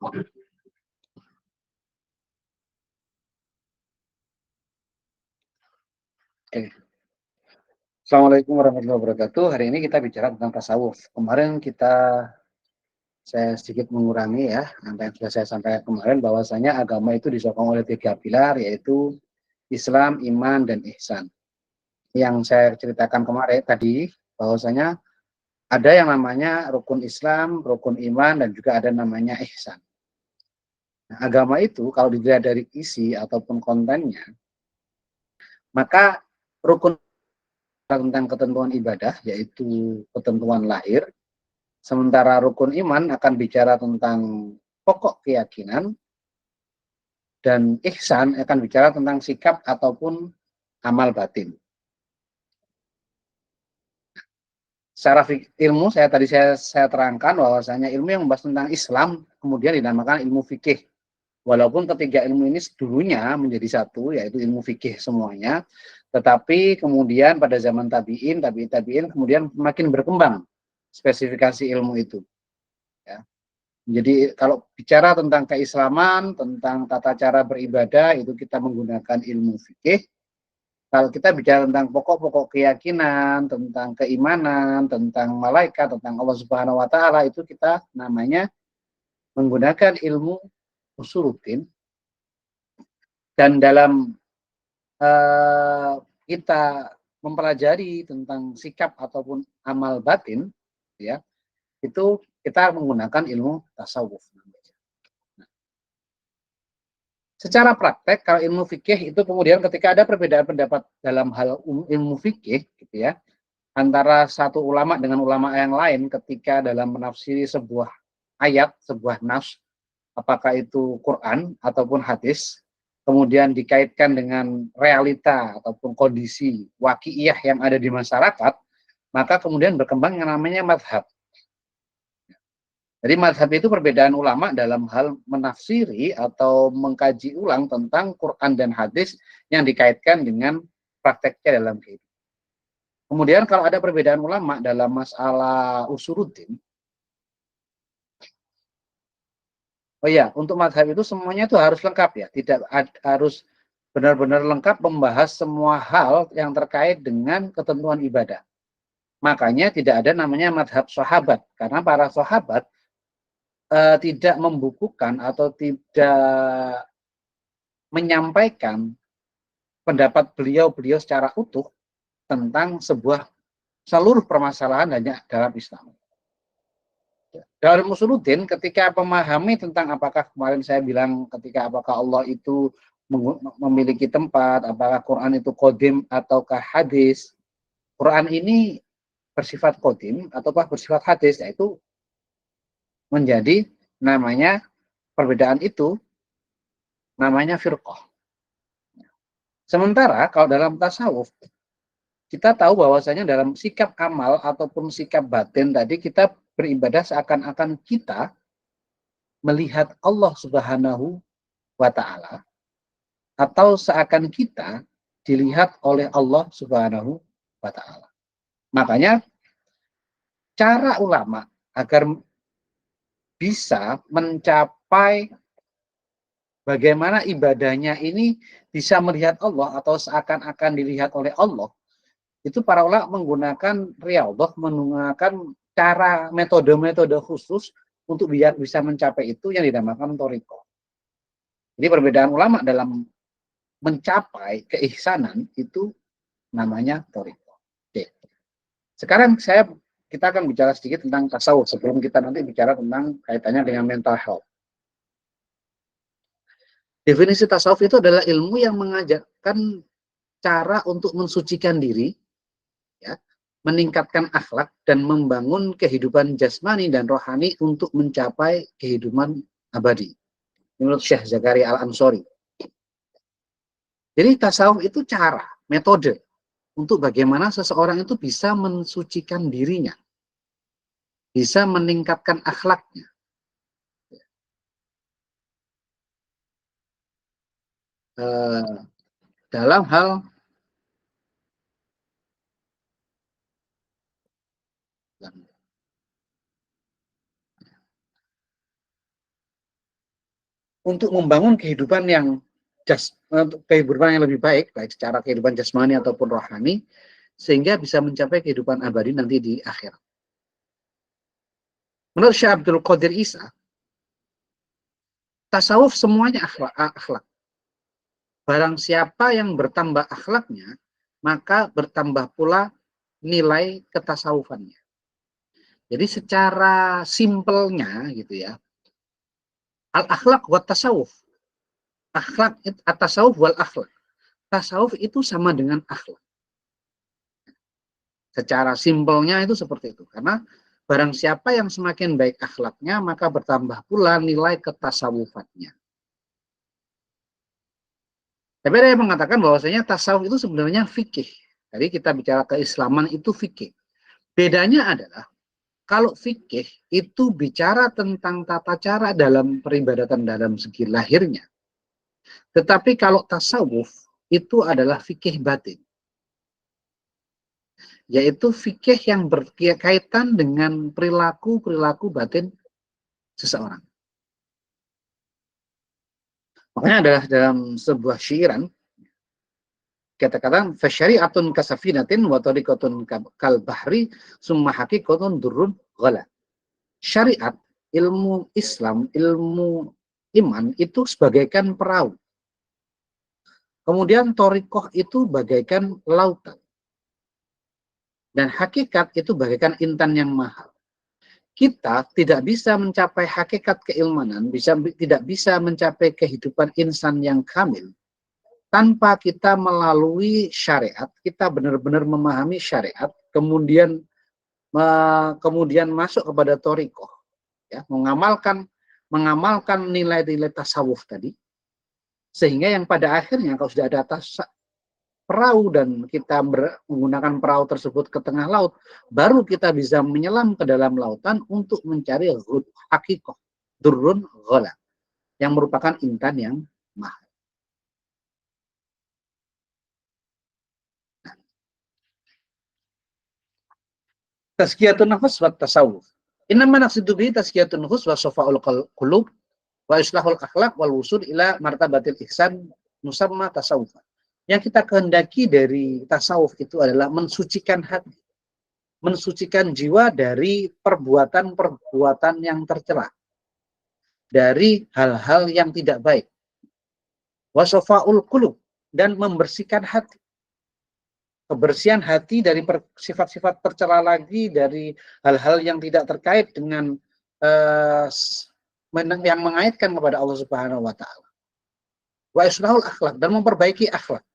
Oke. Assalamualaikum warahmatullahi wabarakatuh. Hari ini kita bicara tentang tasawuf. Kemarin saya sedikit mengurangi ya, apa yang sudah saya sampaikan kemarin bahwasanya agama itu disokong oleh 3 pilar, yaitu Islam, iman, dan ihsan. Yang saya ceritakan kemarin tadi bahwasanya ada yang namanya rukun Islam, rukun iman, dan juga ada namanya ihsan. Nah, agama itu kalau dilihat dari isi ataupun kontennya, maka rukun tentang ketentuan ibadah, yaitu ketentuan lahir, sementara rukun iman akan bicara tentang pokok keyakinan, dan ihsan akan bicara tentang sikap ataupun amal batin. Secara ilmu saya terangkan bahwasanya ilmu yang membahas tentang Islam kemudian dinamakan ilmu fikih. Walaupun ketiga ilmu ini dulunya menjadi satu, yaitu ilmu fikih semuanya, tetapi kemudian pada zaman tabi'in kemudian makin berkembang spesifikasi ilmu itu. Ya. Jadi kalau bicara tentang keislaman, tentang tata cara beribadah, itu kita menggunakan ilmu fikih. Kalau kita bicara tentang pokok-pokok keyakinan, tentang keimanan, tentang malaikat, tentang Allah Subhanahu wa taala, itu kita namanya menggunakan ilmu usuluddin. Dan dalam kita mempelajari tentang sikap ataupun amal batin, ya, itu kita menggunakan ilmu tasawuf. Secara praktek, kalau ilmu fikih itu kemudian ketika ada perbedaan pendapat dalam hal ilmu fikih, gitu ya, antara satu ulama dengan ulama yang lain ketika dalam menafsiri sebuah ayat, sebuah nas, apakah itu Quran ataupun hadis, kemudian dikaitkan dengan realita ataupun kondisi waqi'iyah yang ada di masyarakat, maka kemudian berkembang yang namanya madhab. Jadi madhab itu perbedaan ulama dalam hal menafsiri atau mengkaji ulang tentang Quran dan hadis yang dikaitkan dengan prakteknya dalam kehidupan. Kemudian kalau ada perbedaan ulama dalam masalah usuluddin, oh iya, untuk madhab itu semuanya itu harus lengkap ya, tidak harus benar-benar lengkap membahas semua hal yang terkait dengan ketentuan ibadah. Makanya tidak ada namanya madhab sahabat, karena para sahabat tidak membukukan atau tidak menyampaikan pendapat beliau-beliau secara utuh tentang seluruh permasalahan hanya dalam Islam. Dalam usuluddin ketika memahami tentang apakah kemarin saya bilang ketika apakah Allah itu memiliki tempat, apakah Quran itu qadim ataukah hadis. Quran ini bersifat qadim ataukah bersifat hadis, yaitu menjadi namanya perbedaan itu namanya firqah. Sementara kalau dalam tasawuf kita tahu bahwasanya dalam sikap amal ataupun sikap batin tadi kita beribadah seakan-akan kita melihat Allah Subhanahu wa taala atau seakan kita dilihat oleh Allah Subhanahu wa taala. Makanya cara ulama agar bisa mencapai bagaimana ibadahnya ini bisa melihat Allah atau seakan-akan dilihat oleh Allah, itu para ulama menggunakan riyadhah, menggunakan cara metode-metode khusus untuk biar bisa mencapai itu yang dinamakan thariqah. Jadi perbedaan ulama dalam mencapai keihsanan itu namanya thariqah. Oke. Sekarang kita akan bicara sedikit tentang tasawuf sebelum kita nanti bicara tentang kaitannya dengan mental health. Definisi tasawuf itu adalah ilmu yang mengajarkan cara untuk mensucikan diri, ya, meningkatkan akhlak dan membangun kehidupan jasmani dan rohani untuk mencapai kehidupan abadi. Menurut Syekh Zakaria Al-Ansori. Jadi tasawuf itu cara, metode untuk bagaimana seseorang itu bisa mensucikan dirinya, bisa meningkatkan akhlaknya. Dalam hal untuk membangun kehidupan yang kehidupan yang lebih baik, baik secara kehidupan jasmani ataupun rohani, sehingga bisa mencapai kehidupan abadi nanti di akhir. Menurut Syekh Abdul Qadir Isa, tasawuf semuanya akhlak. Barang siapa yang bertambah akhlaknya, maka bertambah pula nilai ketasawufannya. Jadi secara simpelnya gitu ya, al-akhlak wa tasawuf. Akhlak at-tasawuf wal akhlak. Tasawuf itu sama dengan akhlak. Secara simpelnya itu seperti itu. Karena barang siapa yang semakin baik akhlaknya, maka bertambah pula nilai ketasawufannya. Tapi ada yang mengatakan bahwasanya tasawuf itu sebenarnya fikih. Jadi kita bicara keislaman itu fikih. Bedanya adalah kalau fikih itu bicara tentang tata cara dalam peribadatan dalam segi lahirnya. Tetapi kalau tasawuf itu adalah fikih batin. Yaitu fikih yang berkaitan dengan perilaku-perilaku batin seseorang. Makanya adalah dalam sebuah syairan kata-kata fasyari'atun kasafinatin wa tariqatun kal bahri summa haqiqatun durrun ghala. Syariat, ilmu Islam, ilmu iman itu sebagaikan perahu. Kemudian thariqah itu bagaikan lautan. Dan hakikat itu bagaikan intan yang mahal. Kita tidak bisa mencapai hakikat keimanan, tidak bisa mencapai kehidupan insan yang kamil tanpa kita melalui syariat, kita benar-benar memahami syariat, kemudian masuk kepada thariqah, ya, mengamalkan nilai-nilai tasawuf tadi, sehingga yang pada akhirnya kalau sudah ada perahu dan kita menggunakan perahu tersebut ke tengah laut, baru kita bisa menyelam ke dalam lautan untuk mencari hakikoh, durrun ghala, yang merupakan intan yang mahal. Tazkiyatun nafs wa tasawuf. Innama naqsidu bihi tazkiyatun nufus wa shafa'ul qulub wa islahul akhlaq wal wusul ila martabatil ihsan musamma tasawuf. Yang kita kehendaki dari tasawuf itu adalah mensucikan hati, mensucikan jiwa dari perbuatan-perbuatan yang tercela, dari hal-hal yang tidak baik. Wasofa'ul qulub, dan membersihkan hati. Kebersihan hati dari sifat-sifat tercela lagi, dari hal-hal yang tidak terkait dengan yang mengaitkan kepada Allah Subhanahu wa taala. Wa islahul akhlak, dan memperbaiki akhlak.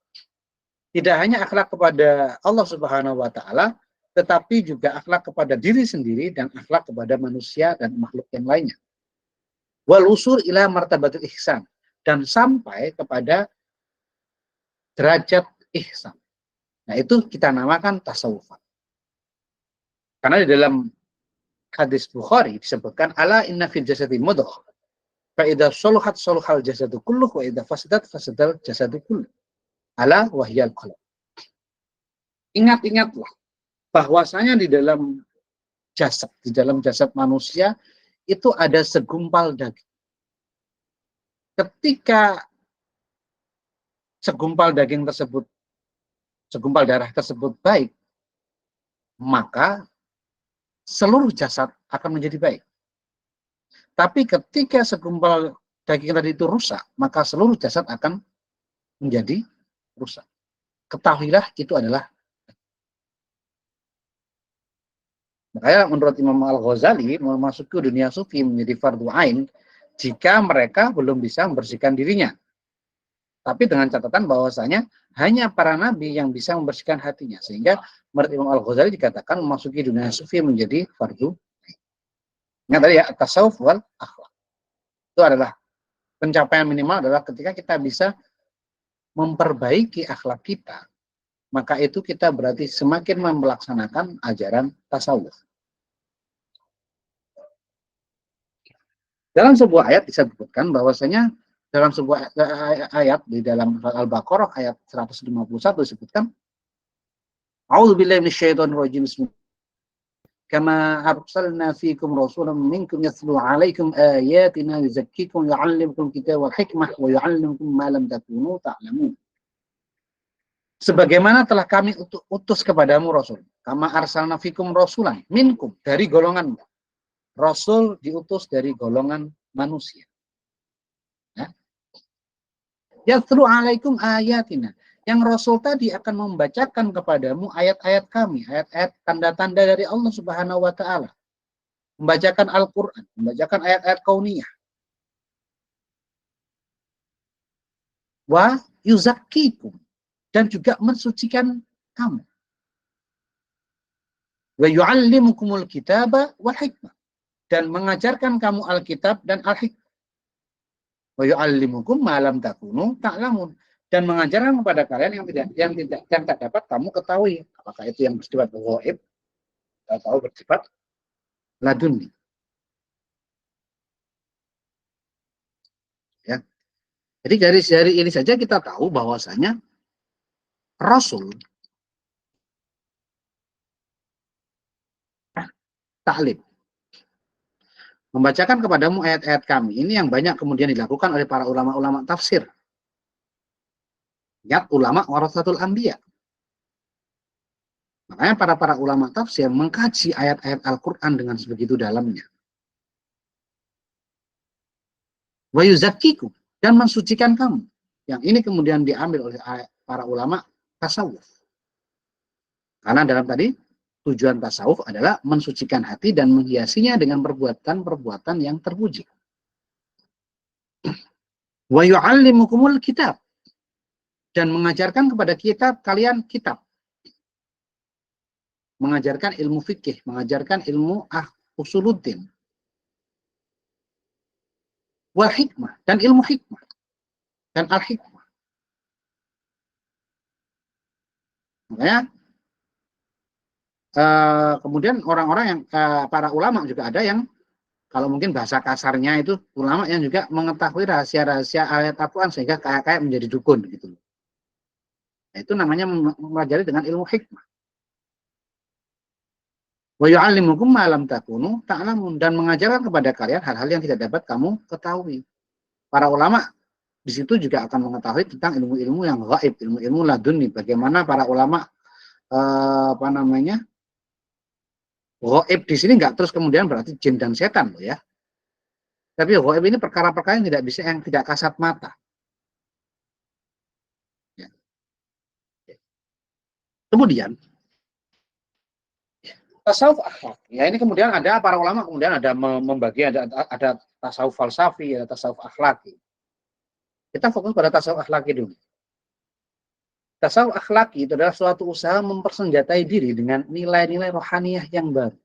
Tidak hanya akhlak kepada Allah Subhanahu wa taala, tetapi juga akhlak kepada diri sendiri dan akhlak kepada manusia dan makhluk yang lainnya. Wal usul ila martabatul ihsan, dan sampai kepada derajat ihsan. Nah, itu kita namakan tasawuf. Karena di dalam hadis Bukhari disebutkan ala inna fil jasadi mudghah fa idza salahat salahal jasadu kulluh wa idza fasadat fasadal jasadu kulluh. Ala wahyal qalb. Ingat-ingatlah bahwasanya di dalam jasad manusia itu ada segumpal daging. Ketika segumpal darah tersebut baik, maka seluruh jasad akan menjadi baik. Tapi ketika segumpal daging tadi itu rusak, maka seluruh jasad akan menjadi rusak. Ketahuilah itu adalah. Makanya menurut Imam Al-Ghazali, memasuki dunia sufi menjadi fardu ain jika mereka belum bisa membersihkan dirinya. Tapi dengan catatan bahwasanya hanya para nabi yang bisa membersihkan hatinya. Sehingga menurut Imam Al-Ghazali dikatakan memasuki dunia sufi menjadi fardu ain. Ingat tadi ya, tasawuf wal akhlak. Itu adalah pencapaian minimal adalah ketika kita bisa memperbaiki akhlak kita, maka itu kita berarti semakin melaksanakan ajaran tasawuf. Dalam sebuah ayat disebutkan bahwasanya dalam sebuah ayat di dalam Al-Baqarah ayat 151 disebutkan A'udzubillahi minasyaitonir rajim. kama arsalna fiikum rasulan minkum yatlu 'alaikum ayatina yuzakkikum wa yu'allimukum kitaba wal hikmah wa yu'allimukum ma lam takunu ta'lamun. Sebagaimana telah kami utus kepadamu rasul. Kama arsalna fiikum rasulan minkum, dari golongan. Rasul diutus dari golongan manusia. Ya. Yatlu 'alaikum ayatina. Yang Rasul tadi akan membacakan kepadamu ayat-ayat kami, ayat-ayat tanda-tanda dari Allah Subhanahu wa Ta'ala. Membacakan Al-Quran, membacakan ayat-ayat kauniyah. Wa yuzakkikum, dan juga mensucikan kamu. Wa yu'allimukumul kitaba wal hikmah, dan mengajarkan kamu Alkitab dan Al-Hikmah. Wa yu'allimukum ma lam takunu ta'lamun, dan mengajarkan kepada kalian yang tak dapat kamu ketahui, apakah itu yang bersifat ghaib atau bersifat laduni. Ya. Jadi dari ini saja kita tahu bahwasanya Rasul taklim, membacakan kepadamu ayat-ayat kami, ini yang banyak kemudian dilakukan oleh para ulama-ulama tafsir. Ingat, ulama warasatul anbiya. Makanya para ulama tafsir mengkaji ayat-ayat Al-Quran dengan sebegitu dalamnya. Wa yuzakkikum, dan mensucikan kamu. Yang ini kemudian diambil oleh para ulama tasawuf. Karena dalam tadi tujuan tasawuf adalah mensucikan hati dan menghiasinya dengan perbuatan-perbuatan yang terpuji. Wa yu'allimukumul kitab, dan mengajarkan kepada kalian kitab. Mengajarkan ilmu fikih, mengajarkan ilmu usuluddin. Wal hikmah, dan ilmu hikmah. Dan al-hikmah. Makanya kemudian orang-orang yang para ulama juga ada yang kalau mungkin bahasa kasarnya itu ulama yang juga mengetahui rahasia-rahasia ayat Al-Quran sehingga kayak menjadi dukun gitu. Nah, itu namanya mempelajari dengan ilmu hikmah. Wa yu'allimukum ma lam takunu ta'lamun, dan mengajarkan kepada kalian hal-hal yang tidak dapat kamu ketahui. Para ulama di situ juga akan mengetahui tentang ilmu-ilmu yang gaib, ilmu-ilmu laduni. Bagaimana para ulama gaib di sini nggak terus kemudian berarti jin dan setan loh ya. Tapi gaib ini perkara-perkara yang tidak bisa, yang tidak kasat mata. Ya. Kemudian tasawuf akhlak. Ya ini kemudian ada para ulama kemudian ada membagi, ada tasawuf falsafi, ada tasawuf akhlaki. Kita fokus pada tasawuf akhlaki dulu. Tasawuf akhlaki itu adalah suatu usaha mempersenjatai diri dengan nilai-nilai rohaniyah yang baru,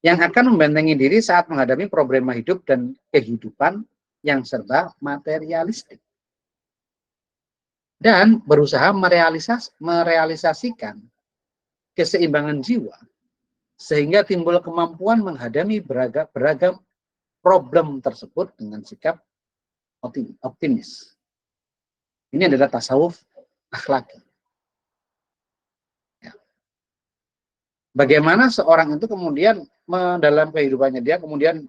yang akan membentengi diri saat menghadapi problema hidup dan kehidupan yang serba materialistik, dan berusaha merealisasikan keseimbangan jiwa sehingga timbul kemampuan menghadapi beragam problem tersebut dengan sikap optimis. Ini adalah tasawuf akhlaki. Ya. Bagaimana seorang itu kemudian dalam kehidupannya dia kemudian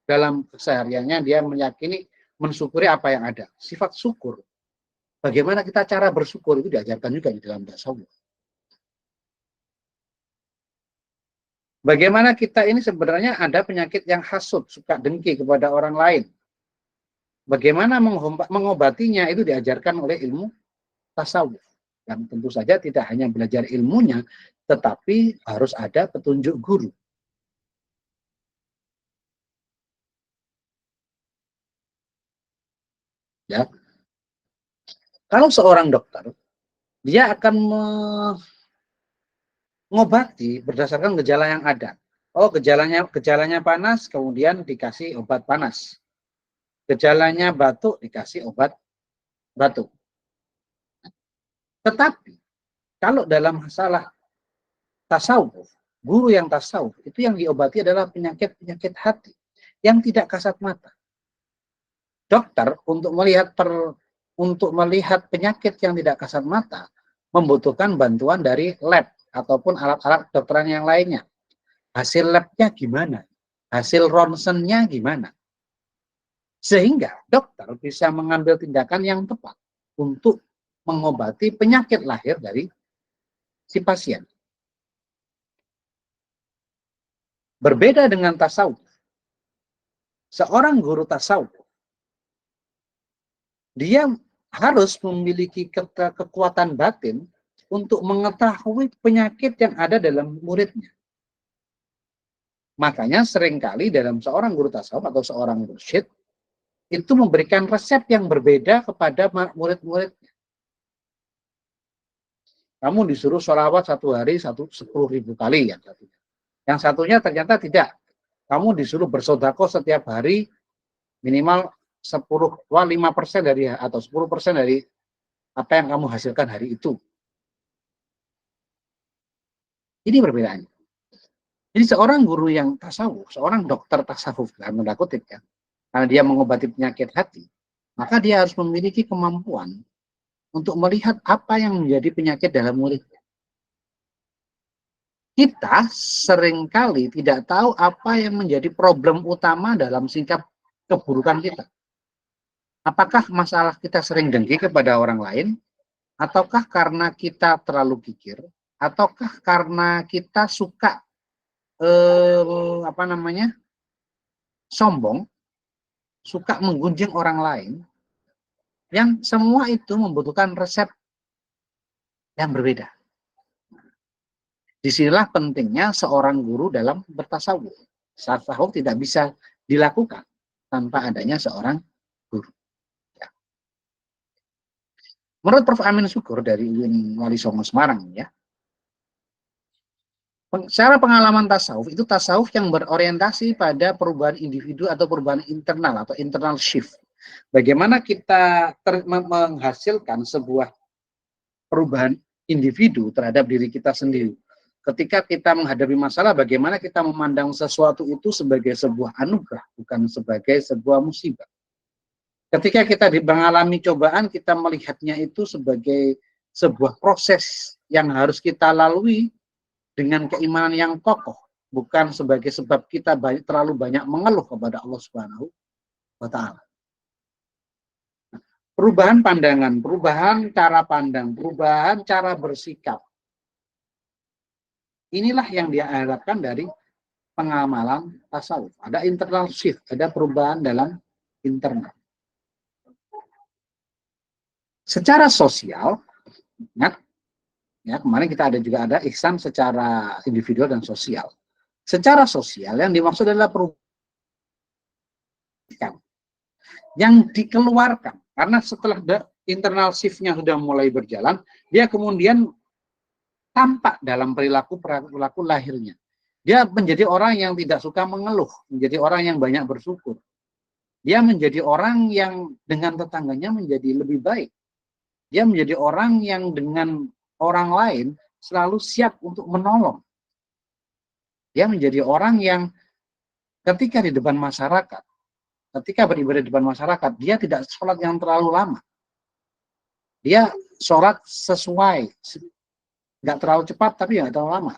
dalam kesehariannya dia meyakini mensyukuri apa yang ada. Sifat syukur. Bagaimana kita cara bersyukur itu diajarkan juga di dalam tasawuf. Bagaimana kita ini sebenarnya ada penyakit yang hasud, suka dengki kepada orang lain. Bagaimana mengobatinya itu diajarkan oleh ilmu tasawuf. Dan tentu saja tidak hanya belajar ilmunya, tetapi harus ada petunjuk guru. Ya. Kalau seorang dokter, dia akan mengobati berdasarkan gejala yang ada. Oh, gejalanya panas, kemudian dikasih obat panas. Gejalanya batuk, dikasih obat batuk. Tetapi kalau dalam masalah tasawuf, guru yang tasawuf itu yang diobati adalah penyakit-penyakit hati yang tidak kasat mata. Dokter untuk melihat penyakit yang tidak kasat mata membutuhkan bantuan dari lab ataupun alat-alat kedokteran yang lainnya. Hasil labnya gimana? Hasil ronsennya gimana? Sehingga dokter bisa mengambil tindakan yang tepat untuk mengobati penyakit lahir dari si pasien. Berbeda dengan tasawuf. Seorang guru tasawuf, dia harus memiliki kekuatan batin untuk mengetahui penyakit yang ada dalam muridnya. Makanya seringkali dalam seorang guru tasawuf atau seorang mursyid itu memberikan resep yang berbeda kepada murid-muridnya. Kamu disuruh sholawat satu hari 10.000 kali yang satunya. Yang satunya ternyata tidak. Kamu disuruh bersedekah setiap hari minimal 5% dari atau 10% dari apa yang kamu hasilkan hari itu. Ini perbedaannya. Jadi seorang guru yang tasawuf, seorang dokter tasawuf, dalam tanda kutip ya, karena dia mengobati penyakit hati, maka dia harus memiliki kemampuan untuk melihat apa yang menjadi penyakit dalam muridnya. Kita seringkali tidak tahu apa yang menjadi problem utama dalam sikap keburukan kita. Apakah masalah kita sering dengki kepada orang lain, ataukah karena kita terlalu pikir, ataukah karena kita suka sombong, suka menggunjing orang lain, yang semua itu membutuhkan resep yang berbeda. Disinilah pentingnya seorang guru dalam bertasawuf. Tasawuf tidak bisa dilakukan tanpa adanya seorang guru. Ya. Menurut Prof. Amin Syukur dari UIN Wali Songo Semarang, ya, secara pengalaman tasawuf itu tasawuf yang berorientasi pada perubahan individu atau perubahan internal atau internal shift. Bagaimana kita menghasilkan sebuah perubahan individu terhadap diri kita sendiri. Ketika kita menghadapi masalah, bagaimana kita memandang sesuatu itu sebagai sebuah anugerah, bukan sebagai sebuah musibah. Ketika kita mengalami cobaan, kita melihatnya itu sebagai sebuah proses yang harus kita lalui dengan keimanan yang kokoh, bukan sebagai sebab kita terlalu banyak mengeluh kepada Allah Subhanahu wa Ta'ala. Perubahan pandangan, perubahan cara pandang, perubahan cara bersikap. Inilah yang diharapkan dari pengamalan tasawuf. Ada internal shift, ada perubahan dalam internal. Secara sosial, ya kemarin kita juga ada ihsan secara individual dan sosial. Secara sosial yang dimaksud adalah perubahan yang dikeluarkan. Karena setelah internal shift-nya sudah mulai berjalan, dia kemudian tampak dalam perilaku lahirnya. Dia menjadi orang yang tidak suka mengeluh, menjadi orang yang banyak bersyukur. Dia menjadi orang yang dengan tetangganya menjadi lebih baik. Dia menjadi orang yang dengan orang lain selalu siap untuk menolong. Dia menjadi orang yang ketika di depan masyarakat, ketika beribadah di depan masyarakat, dia tidak sholat yang terlalu lama. Dia sholat sesuai, nggak terlalu cepat tapi nggak terlalu lama.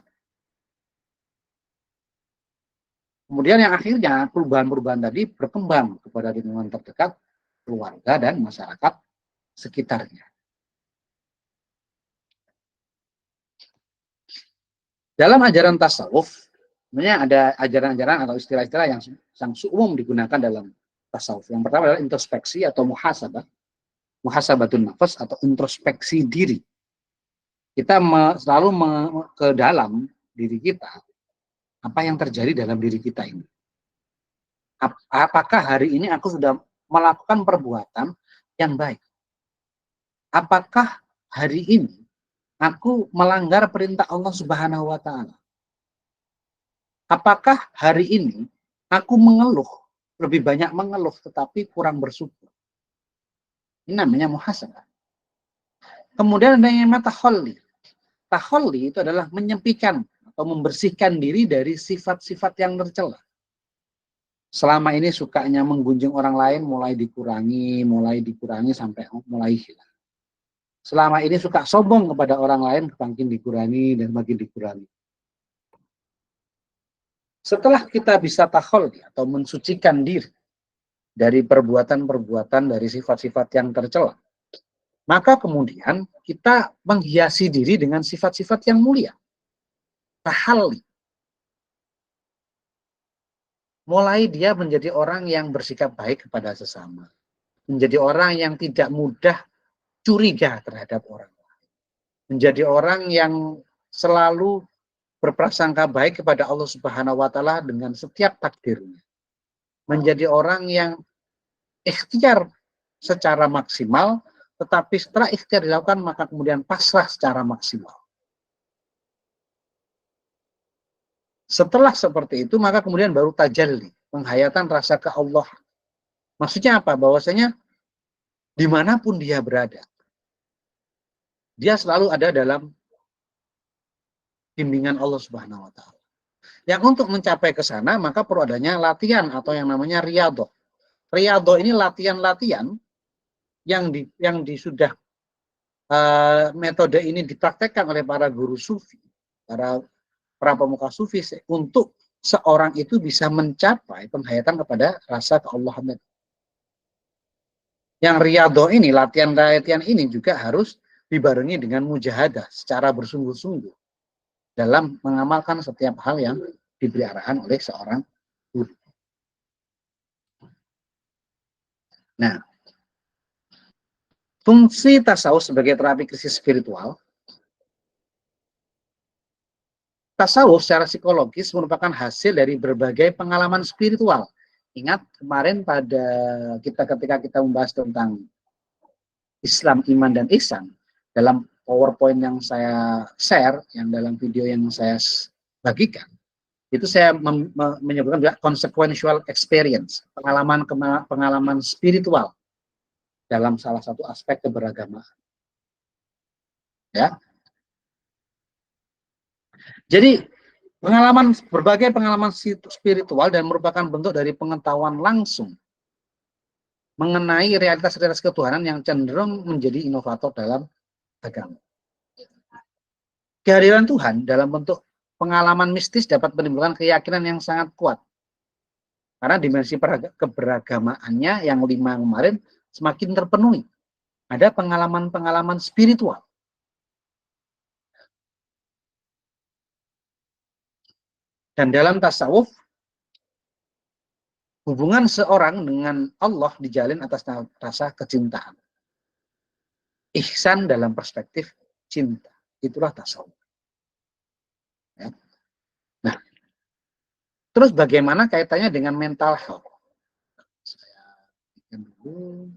Kemudian yang akhirnya perubahan-perubahan tadi berkembang kepada lingkungan terdekat, keluarga dan masyarakat sekitarnya. Dalam ajaran tasawuf, sebenarnya ada ajaran-ajaran atau istilah-istilah yang umum digunakan dalam tasawuf. Yang pertama adalah introspeksi atau muhasabah, muhasabatun nafas atau introspeksi diri. Kita selalu ke dalam diri kita, apa yang terjadi dalam diri kita ini. Apakah hari ini aku sudah melakukan perbuatan yang baik? Apakah hari ini aku melanggar perintah Allah Subhanahu wa Ta'ala? Apakah hari ini aku mengeluh, lebih banyak mengeluh tetapi kurang bersyukur? Ini namanya muhasabah. Kemudian ada yang namanya taholli. Taholli itu adalah menyepikan atau membersihkan diri dari sifat-sifat yang tercela. Selama ini sukanya menggunjing orang lain mulai dikurangi sampai mulai hilang. selama ini suka sombong kepada orang lain, makin dikurangi dan makin dikurangi. Setelah kita bisa takhol atau mensucikan diri dari perbuatan-perbuatan dari sifat-sifat yang tercela, maka kemudian kita menghiasi diri dengan sifat-sifat yang mulia. Tahalli. Mulai dia menjadi orang yang bersikap baik kepada sesama. Menjadi orang yang tidak mudah curiga terhadap orang lain. Menjadi orang yang selalu berprasangka baik kepada Allah Subhanahu wa taala dengan setiap takdirnya. Menjadi orang yang ikhtiar secara maksimal, tetapi setelah ikhtiar dilakukan maka kemudian pasrah secara maksimal. Setelah seperti itu maka kemudian baru tajalli, penghayatan rasa ke Allah. Maksudnya apa? Bahwasanya dimanapun dia berada, dia selalu ada dalam bimbingan Allah Subhanahu wa taala. Yang untuk mencapai ke sana maka perlu adanya latihan atau yang namanya riyadhah. Riyadhah ini latihan-latihan yang sudah metode ini dipraktekkan oleh para guru sufi, para pemuka sufi untuk seorang itu bisa mencapai penghayatan kepada rasa keallahan. Yang riyadhah ini, latihan-latihan ini juga harus dibarengi dengan mujahadah secara bersungguh-sungguh dalam mengamalkan setiap hal yang diberi arahan oleh seorang guru. Nah, fungsi tasawuf sebagai terapi krisis spiritual, tasawuf secara psikologis merupakan hasil dari berbagai pengalaman spiritual. Ingat kemarin pada ketika kita membahas tentang Islam, iman, dan ihsan, dalam PowerPoint yang saya share, yang dalam video yang saya bagikan, itu saya menyebutkan juga consequential experience, pengalaman spiritual dalam salah satu aspek keberagamaan. Ya. Jadi berbagai pengalaman spiritual dan merupakan bentuk dari pengetahuan langsung mengenai realitas-realitas ketuhanan yang cenderung menjadi inovator dalam agama. Kehadiran Tuhan dalam bentuk pengalaman mistis dapat menimbulkan keyakinan yang sangat kuat. Karena dimensi keberagamaannya yang 5 kemarin semakin terpenuhi. Ada pengalaman-pengalaman spiritual. Dan dalam tasawuf, hubungan seorang dengan Allah dijalin atas rasa kecintaan. Ihsan dalam perspektif cinta. Itulah tasawuf. Ya. Nah, terus bagaimana kaitannya dengan mental health? Saya bikin dulu.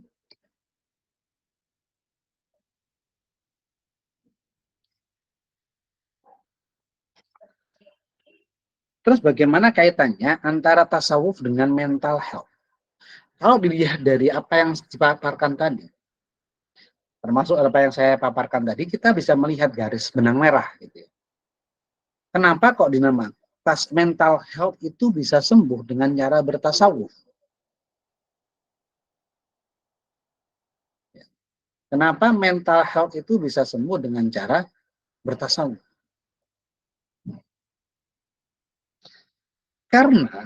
Terus bagaimana kaitannya antara tasawuf dengan mental health? Kalau dilihat dari apa yang dipaparkan tadi, termasuk apa yang saya paparkan tadi, kita bisa melihat garis benang merah. Gitu. Kenapa kok dinamakan mental health itu bisa sembuh dengan cara bertasawuf? Kenapa mental health itu bisa sembuh dengan cara bertasawuf? Karena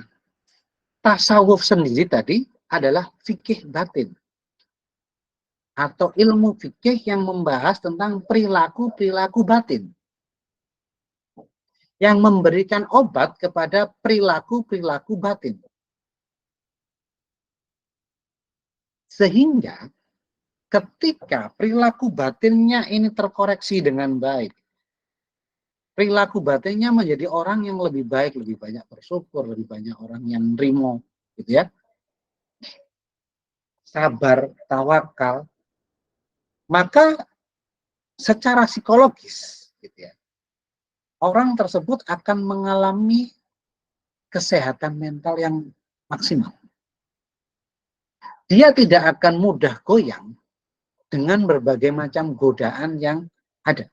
tasawuf sendiri tadi adalah fikih batin. Atau ilmu fikih yang membahas tentang perilaku-perilaku batin. Yang memberikan obat kepada perilaku-perilaku batin. Sehingga ketika perilaku batinnya ini terkoreksi dengan baik, perilaku batinnya menjadi orang yang lebih baik, lebih banyak bersyukur, lebih banyak orang yang nerimo, gitu ya. Sabar, tawakal. Maka secara psikologis, gitu ya, orang tersebut akan mengalami kesehatan mental yang maksimal. Dia tidak akan mudah goyang dengan berbagai macam godaan yang ada.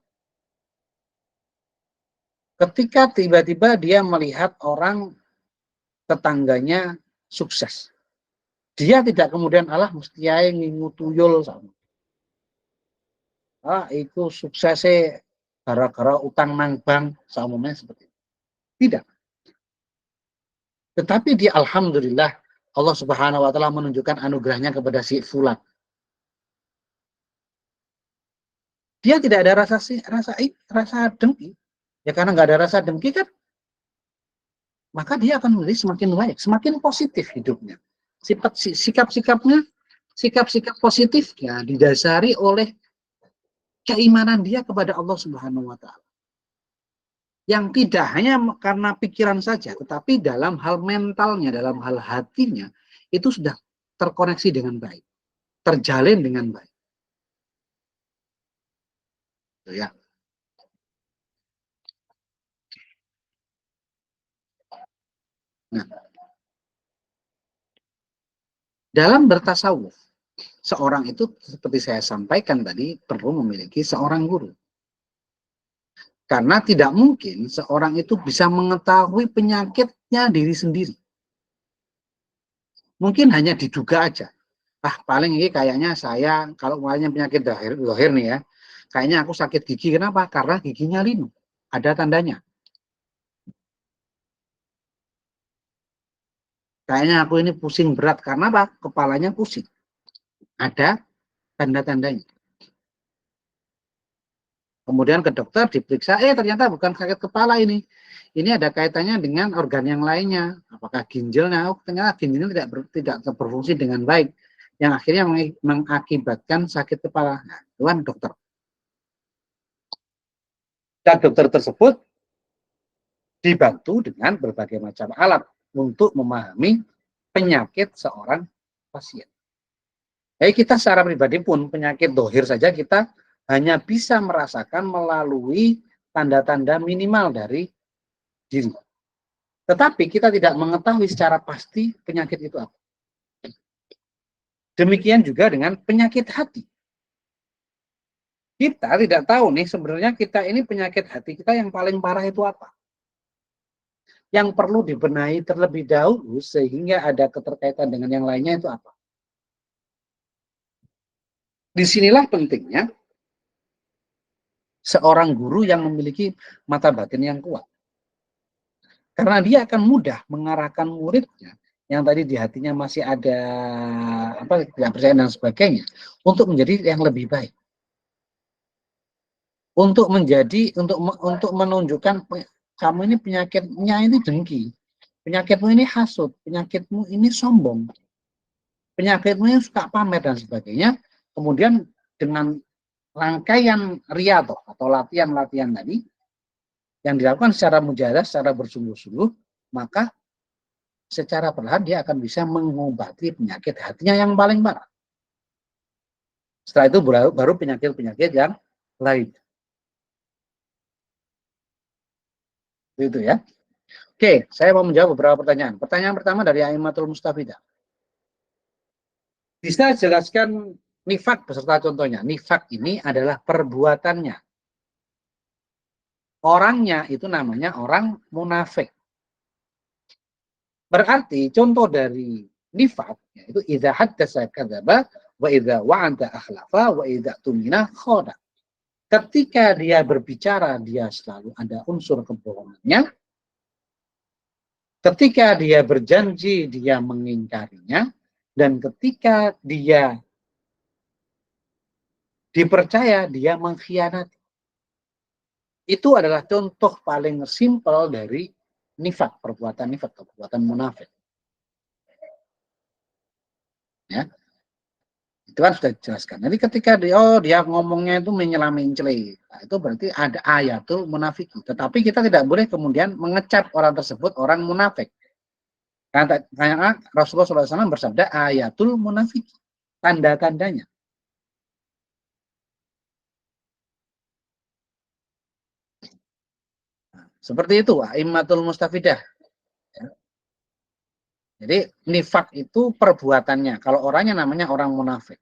Ketika tiba-tiba dia melihat orang tetangganya sukses, dia tidak kemudian mesti ngingu tuyul sama. itu suksesnya gara-gara utang nang bank, seumumnya seperti itu. Tidak. Tetapi dia alhamdulillah Allah Subhanahu wa taala menunjukkan anugerahnya kepada si fulan. Dia tidak ada rasa dengki. Ya karena nggak ada rasa dengki kan, maka dia akan menjadi semakin baik, semakin positif hidupnya. Sikap-sikapnya, sikap-sikap positifnya didasari oleh keimanan dia kepada Allah Subhanahu wa taala. Yang tidak hanya karena pikiran saja, tetapi dalam hal mentalnya, dalam hal hatinya, itu sudah terkoneksi dengan baik, terjalin dengan baik. Ya. Nah, dalam bertasawuf, seorang itu seperti saya sampaikan tadi perlu memiliki seorang guru. Karena tidak mungkin seorang itu bisa mengetahui penyakitnya diri sendiri. Mungkin hanya diduga aja. Paling ini kayaknya saya, kalau mulanya penyakit dohir nih ya, kayaknya aku sakit gigi. Kenapa? Karena giginya linu. Ada tandanya. Kayaknya aku ini pusing berat. Karena apa? Kepalanya pusing. Ada tanda-tandanya. Kemudian ke dokter diperiksa, ternyata bukan sakit kepala ini. Ini ada kaitannya dengan organ yang lainnya. Apakah ginjalnya? Ternyata ginjalnya tidak berfungsi dengan baik. Yang akhirnya mengakibatkan sakit kepala. Nah, itu kan dokter. Dan dokter tersebut dibantu dengan berbagai macam alat untuk memahami penyakit seorang pasien. Jadi kita secara pribadi pun penyakit dohir saja kita hanya bisa merasakan melalui tanda-tanda minimal dari diri. Tetapi kita tidak mengetahui secara pasti penyakit itu apa. Demikian juga dengan penyakit hati. Kita tidak tahu nih sebenarnya kita ini penyakit hati kita yang paling parah itu apa. Yang perlu dibenahi terlebih dahulu sehingga ada keterkaitan dengan yang lainnya itu apa. Disinilah pentingnya seorang guru yang memiliki mata batin yang kuat. Karena dia akan mudah mengarahkan muridnya yang tadi di hatinya masih ada tidak percaya dan sebagainya untuk menjadi yang lebih baik. Untuk menunjukkan kamu ini penyakitnya ini dengki. Penyakitmu ini hasut, penyakitmu ini sombong. Penyakitmu ini suka pamer dan sebagainya. Kemudian dengan rangkaian riyadhah atau latihan-latihan tadi yang dilakukan secara mujahadah, secara bersungguh-sungguh, maka secara perlahan dia akan bisa mengobati penyakit hatinya yang paling parah. Setelah itu baru penyakit-penyakit yang lain. Itu ya. Oke, saya mau menjawab beberapa pertanyaan. Pertanyaan pertama dari Aimatul Mustafidah. Bisa jelaskan nifak beserta contohnya. Nifak ini adalah perbuatannya. Orangnya itu namanya orang munafik. Berarti contoh dari nifak yaitu idza haddatsa kadzaba wa idza wa'ada akhlafa wa idza tumina khana. Ketika dia berbicara dia selalu ada unsur kebohongannya. Ketika dia berjanji dia mengingkarinya, dan ketika dia dipercaya dia mengkhianati. Itu adalah contoh paling simpel dari nifak, perbuatan munafik. Ya, itu kan sudah dijelaskan. Jadi ketika dia ngomongnya itu mencela, nah, itu berarti ada ayatul munafik. Tetapi kita tidak boleh kemudian mengecap orang tersebut orang munafik. Karena Rasulullah SAW bersabda ayatul munafik, tanda-tandanya. Seperti itu, Aimatul Mustafidah. Ya. Jadi nifak itu perbuatannya. Kalau orangnya namanya orang munafik.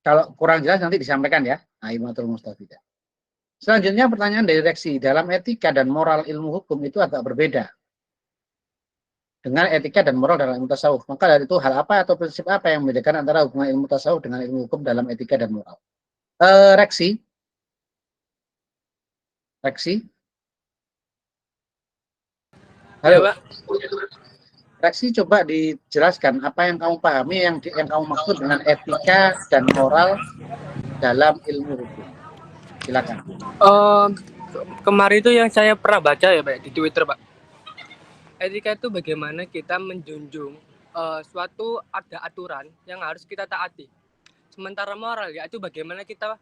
Kalau kurang jelas nanti disampaikan ya, Aimatul Mustafidah. Selanjutnya pertanyaan dari redaksi. Dalam etika dan moral ilmu hukum itu agak berbeda. dengan etika dan moral dalam ilmu tasawuf. Maka dari itu hal apa atau prinsip apa yang membedakan antara hubungan ilmu tasawuf dengan ilmu hukum dalam etika dan moral? Reksi, Reksi, Ya, halo. Pak. Reksi, coba dijelaskan apa yang kamu pahami, yang kamu maksud dengan etika dan moral dalam ilmu hukum. Silakan. Kemarin itu yang saya pernah baca ya, Pak, di Twitter, Pak. Etika itu bagaimana kita menjunjung suatu ada aturan yang harus kita taati. Sementara moral ya itu bagaimana kita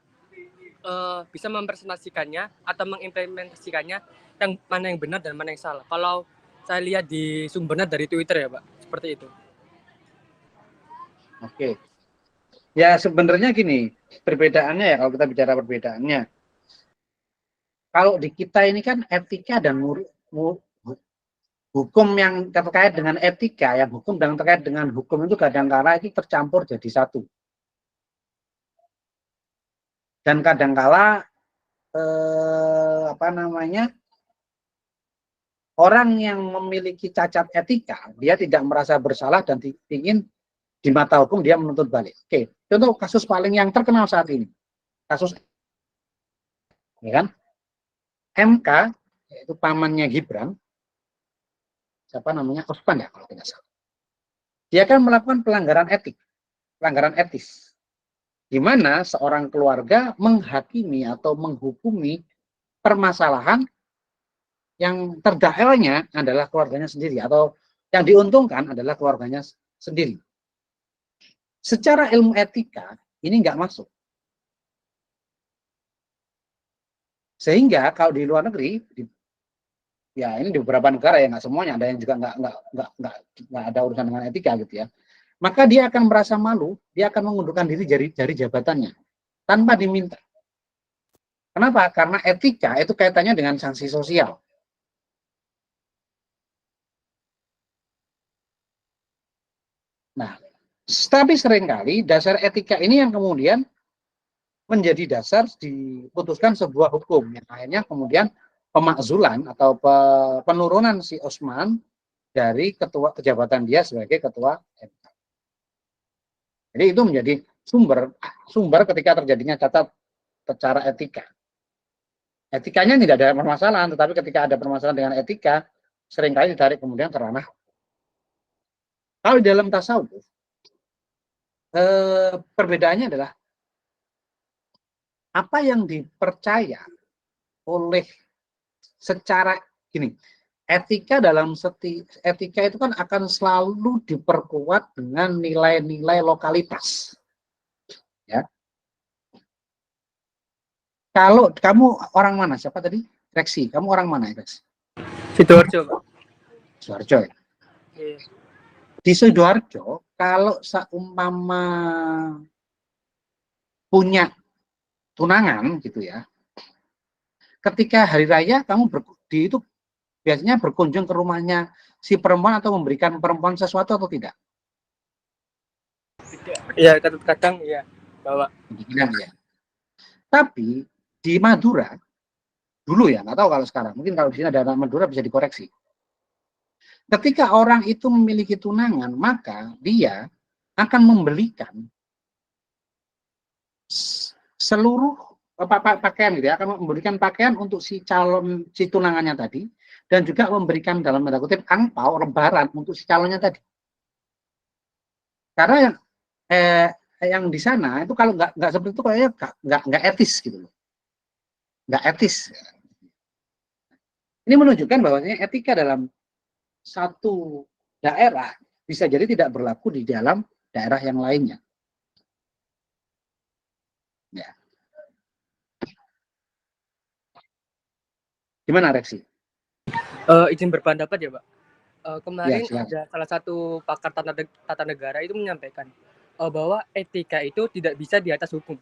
bisa mempresentasikannya atau mengimplementasikannya yang mana yang benar dan mana yang salah. Kalau saya lihat di sumbernya dari Twitter ya, Pak, seperti itu. Oke. Ya sebenarnya gini, perbedaannya ya kalau kita bicara perbedaannya. Kalau di kita ini kan etika dan hukum yang terkait dengan etika, yang hukum dan terkait dengan hukum itu kadang-kala itu tercampur jadi satu. Dan kadang-kala orang yang memiliki cacat etika, dia tidak merasa bersalah dan ingin di mata hukum dia menuntut balik. Oke, contoh kasus paling yang terkenal saat ini, kasus ya kan, MK, yaitu pamannya Gibran, siapa namanya, Osman ya kalau tidak salah. Dia kan melakukan pelanggaran etis, di mana seorang keluarga menghakimi atau menghukumi permasalahan yang terdakwanya adalah keluarganya sendiri atau yang diuntungkan adalah keluarganya sendiri. Secara ilmu etika ini nggak masuk. Sehingga kalau di luar negeri, ya ini di beberapa negara ya nggak semuanya, ada yang juga nggak ada urusan dengan etika gitu ya. Maka dia akan merasa malu, dia akan mengundurkan diri dari jabatannya tanpa diminta. Kenapa? Karena etika itu kaitannya dengan sanksi sosial. Nah, tapi seringkali dasar etika ini yang kemudian menjadi dasar diputuskan sebuah hukum yang akhirnya kemudian pemakzulan atau penurunan si Osman dari kejabatan dia sebagai ketua MK. Jadi itu menjadi sumber ketika terjadinya cacat secara etika. Etikanya tidak ada permasalahan, tetapi ketika ada permasalahan dengan etika, seringkali ditarik kemudian ke ranah. Kalau di dalam tasawuf, perbedaannya adalah apa yang dipercaya oleh secara gini, etika itu kan akan selalu diperkuat dengan nilai-nilai lokalitas. Ya. Kalau kamu orang mana? Siapa tadi? Reksi. Kamu orang mana, Reksi? Sidoarjo, Pak. Sidoarjo ya. Iya. Di Sidoarjo, kalau seumpama punya tunangan gitu ya, ketika hari raya kamu itu biasanya berkunjung ke rumahnya si perempuan atau memberikan perempuan sesuatu atau tidak? Iya, kadang-kadang ya, bawa. Ya. Tapi di Madura dulu ya, nggak tahu kalau sekarang. Mungkin kalau di sini ada anak Madura bisa dikoreksi. Ketika orang itu memiliki tunangan, maka dia akan membelikan seluruh pakaian gitu ya, akan memberikan pakaian untuk si tunangannya tadi, dan juga memberikan dalam tanda kutip angpau lebaran untuk si calonnya tadi. Karena yang di sana itu kalau nggak seperti itu kayaknya nggak etis gitu loh, nggak etis. Ini menunjukkan bahwasanya etika dalam satu daerah bisa jadi tidak berlaku di dalam daerah yang lainnya. Ya. Gimana Reksi? Izin berpendapat ya, Pak. Kemarin Ya, ada salah satu pakar tata negara itu menyampaikan bahwa etika itu tidak bisa di atas hukum.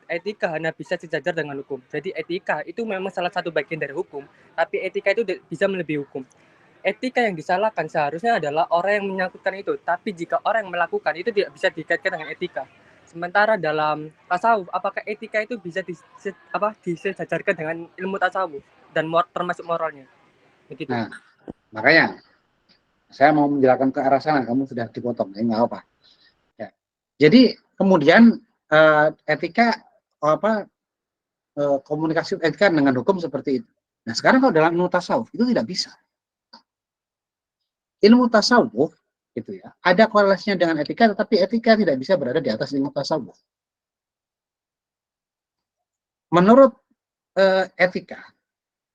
Etika hanya bisa sejajar dengan hukum. Jadi etika itu memang salah satu bagian dari hukum, tapi etika itu bisa melebihi hukum. Etika yang disalahkan seharusnya adalah orang yang menyangkutkan itu, tapi jika orang yang melakukan itu tidak bisa dikaitkan dengan etika. Sementara dalam tasawuf, apakah etika itu bisa disejajarkan dengan ilmu tasawuf dan termasuk moralnya? Begitu. Nah, makanya Saya mau menjelaskan ke arah sana, kamu sudah dipotong, ya nggak apa. Ya. Jadi kemudian etika apa komunikasi etika dengan hukum seperti itu. Nah sekarang kalau dalam ilmu tasawuf itu tidak bisa. Ilmu tasawuf gitu ya, ada korelasinya dengan etika, tetapi etika tidak bisa berada di atas ilmu tasawuf. Menurut etika,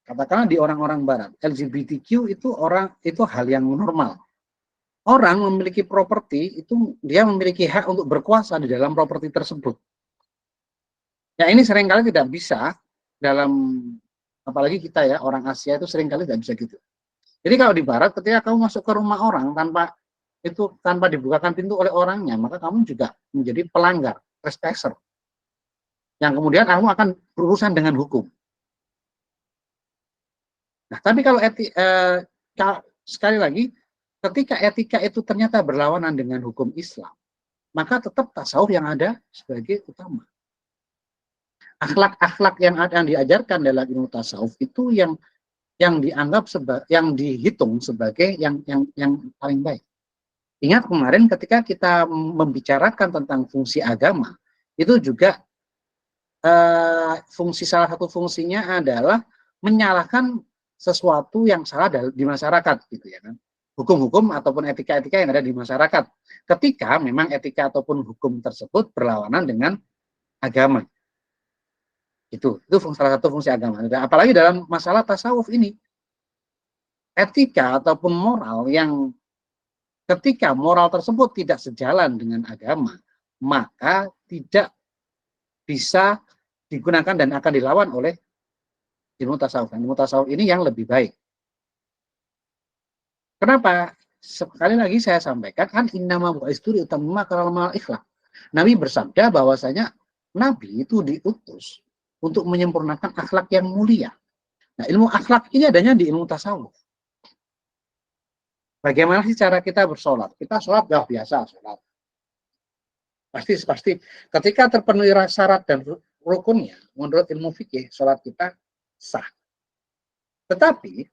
katakanlah di orang-orang barat, LGBTQ itu hal yang normal. Orang memiliki properti itu dia memiliki hak untuk berkuasa di dalam properti tersebut. Ya ini seringkali tidak bisa dalam, apalagi kita ya orang Asia itu seringkali tidak bisa gitu. Jadi kalau di barat ketika kamu masuk ke rumah orang tanpa dibukakan pintu oleh orangnya, maka kamu juga menjadi pelanggar, trespasser. Yang kemudian kamu akan berurusan dengan hukum. Nah, tapi kalau sekali lagi, ketika etika itu ternyata berlawanan dengan hukum Islam, maka tetap tasawuf yang ada sebagai utama. Akhlak-akhlak yang diajarkan dalam ilmu tasawuf itu yang dianggap yang dihitung sebagai yang paling baik. Ingat kemarin ketika kita membicarakan tentang fungsi agama, itu juga salah satu fungsinya adalah menyalahkan sesuatu yang salah di masyarakat, gitu ya kan. Hukum-hukum ataupun etika-etika yang ada di masyarakat. Ketika memang etika ataupun hukum tersebut berlawanan dengan agama. Itu salah satu fungsi agama. Apalagi dalam masalah tasawuf ini, etika ataupun moral yang ketika moral tersebut tidak sejalan dengan agama, maka tidak bisa digunakan dan akan dilawan oleh ilmu tasawuf. Ilmu tasawuf ini yang lebih baik. Kenapa? Sekali lagi saya sampaikan, kan innama bu'isturi utamma karamal ikhlak. Nabi bersabda bahwasanya Nabi itu diutus untuk menyempurnakan akhlak yang mulia. Nah, ilmu akhlak ini adanya di ilmu tasawuf. Bagaimana sih cara kita bersolat? Kita sholat biasa sholat. Pasti ketika terpenuhi syarat dan rukunnya, menurut ilmu fikih, sholat kita sah. Tetapi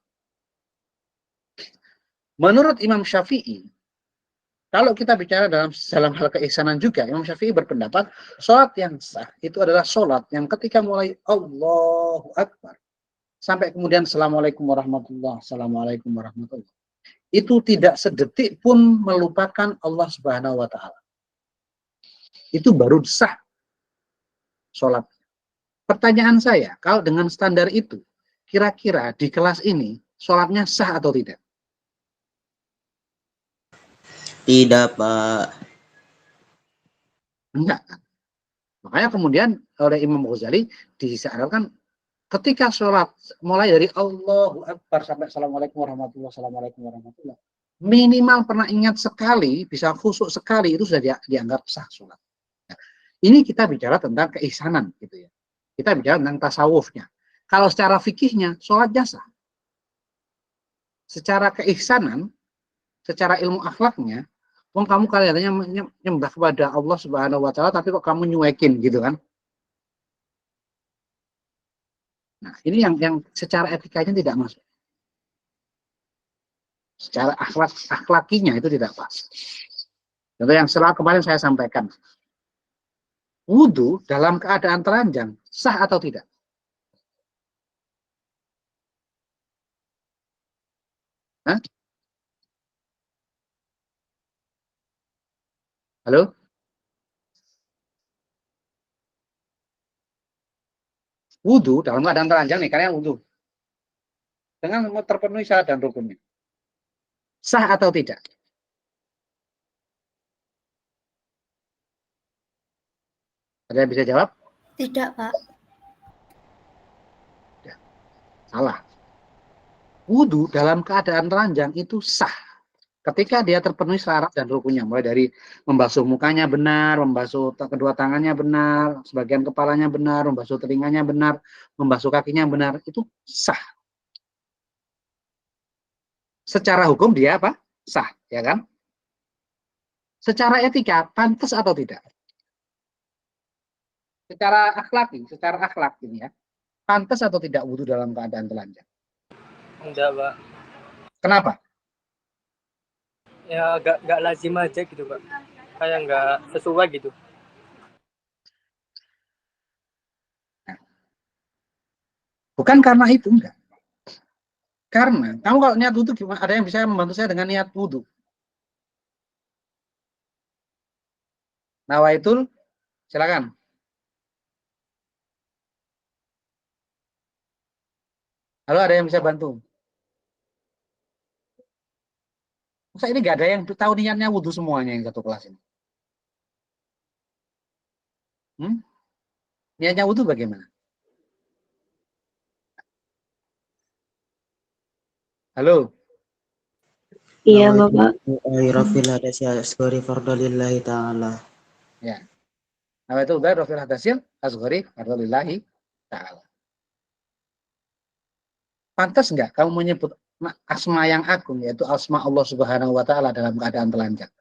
menurut Imam Syafi'i, kalau kita bicara dalam hal keihsanan juga, Imam Syafi'i berpendapat sholat yang sah itu adalah sholat yang ketika mulai Allahu Akbar sampai kemudian Assalamualaikum warahmatullahi wabarakatuh, itu tidak sedetik pun melupakan Allah Subhanahu wa Ta'ala. Itu baru sah sholat. Pertanyaan saya, kalau dengan standar itu, kira-kira di kelas ini sholatnya sah atau tidak? Tidak, Pak. Enggak. Makanya kemudian oleh Imam Ghazali disyaratkan ketika sholat mulai dari Allahu Akbar sampai Assalamualaikum warahmatullahi wabarakatuh, minimal pernah ingat sekali, bisa khusyuk sekali, itu sudah dianggap sah sholat. Nah, ini kita bicara tentang keihsanan gitu ya. Kita bicara tentang tasawufnya. Kalau secara fikihnya sholat jasa. Secara keihsanan, secara ilmu akhlaknya, kamu kelihatannya menyembah kepada Allah Subhanahu wa Ta'ala, tapi kok kamu nyuekin gitu kan? Nah, ini yang secara etikanya tidak masuk. Secara akhlakinya itu tidak pas. Contoh yang kemarin saya sampaikan. Wudhu dalam keadaan telanjang, sah atau tidak? Hah? Halo? Wudhu dalam keadaan telanjang nih, kalian wudhu. Dengan terpenuhi syarat dan rukunnya. Sah atau tidak? Ada yang bisa jawab? Tidak, Pak. Ya, salah. Wudhu dalam keadaan telanjang itu sah ketika dia terpenuhi syarat dan rukunnya, mulai dari membasuh mukanya benar, membasuh kedua tangannya benar, sebagian kepalanya benar, membasuh telinganya benar, membasuh kakinya benar, itu sah. Secara hukum dia apa? Sah, ya kan? Secara etika, pantas atau tidak? Secara akhlak ini ya, pantas atau tidak wudhu dalam keadaan telanjang? Enggak, Pak. Kenapa? ya nggak lazim aja gitu Pak, kayak nggak sesuai gitu. Bukan karena itu, enggak. Karena kamu kalau niat wudhu gimana? Ada yang bisa membantu saya dengan niat wudhu? Nawaitul, silakan. Halo, ada yang bisa bantu? Masa ini nggak ada yang tahu niatnya wudhu semuanya yang satu kelas ini? Hmm? Niatnya wudhu bagaimana? Halo? Iya, Bapak. Rafil hadasi asgori fardalillahi ta'ala. Ya. Nawaitul udah rofil hadasil asghari fardalillahi ta'ala. Pantas nggak kamu menyebut asma yang agung, yaitu asma Allah Subhanahu wa Ta'ala dalam keadaan telanjang?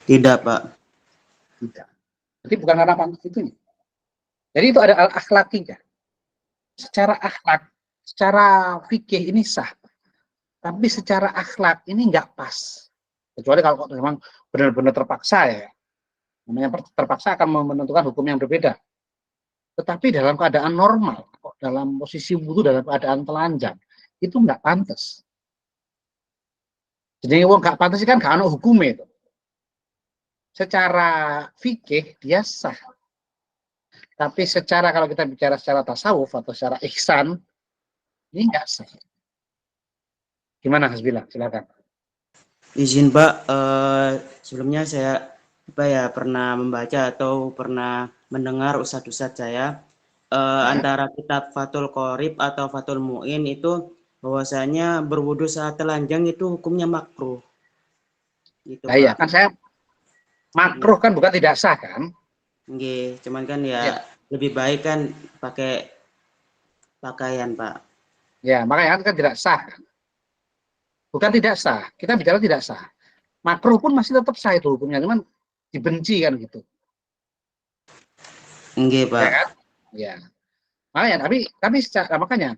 Tidak, Pak. Tidak. Jadi bukan karena pantas itunya. Jadi itu ada al-akhlakiyah. Secara akhlak, secara fikih ini sah. Tapi secara akhlak ini nggak pas. Kecuali kalau memang benar-benar terpaksa ya. Namanya terpaksa akan menentukan hukum yang berbeda. Tetapi dalam keadaan normal, dalam posisi wudhu dalam keadaan telanjang, itu nggak pantas. Jadi nggak pantas kan nggak ada hukumnya itu. Secara fikih dia sah. Tapi secara kalau kita bicara secara tasawuf atau secara ihsan, ini nggak sah. Gimana Hasbillah? Silakan. Izin, Pak. Sebelumnya saya pernah membaca atau pernah mendengar ustadz-ustadz saya antara kitab Fathul Qorib atau Fathul Mu'in itu bahwasanya berwudu saat telanjang itu hukumnya makruh. Gitu, Nah, iya, Pak. kan saya makruh kan bukan tidak sah kan? Nggih, cuman kan ya Ya, lebih baik kan pakai pakaian, Pak. ya makanya kan tidak sah. Bukan tidak sah. Kita bicara tidak sah. Makruh pun masih tetap sah itu hukumnya, cuman dibenci kan gitu. Nggih, Ya Pak. kan? Ya. Makanya tapi makanya